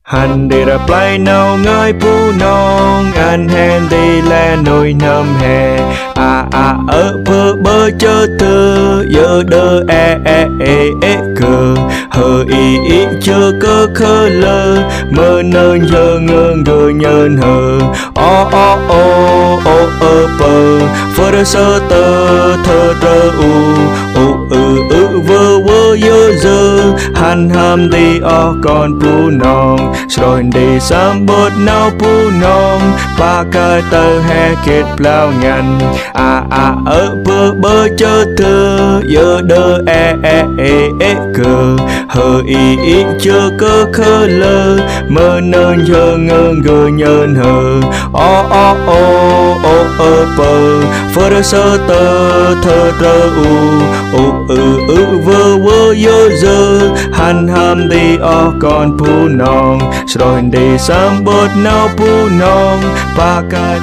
Hành đi ra play nào ngơi pu nong anh hẹn đi là nồi nằm hè ở bơ chơ tơ giờ đơ cờ hờ ý chưa cơ khơ lơ mơ nơn giờ ngơn gờ nhơn hờ pơ phơ sơ tơ thơ rơ vơ dơ hành ham đi con pu nong rồi đi sớm bớt nào pu nong ba cái tơ hè kết lao ngăn ở bơ chơ thơ giờ đơ cờ hờ ý chưa cơ khơ lơ mơ nơn giờ ngơn gờ nhơn hờ pơ phơ sơ tơ thơ rơ vơ dơ hành ham đi con pu nong rồi đi sớm bớt nào pu nong ba cái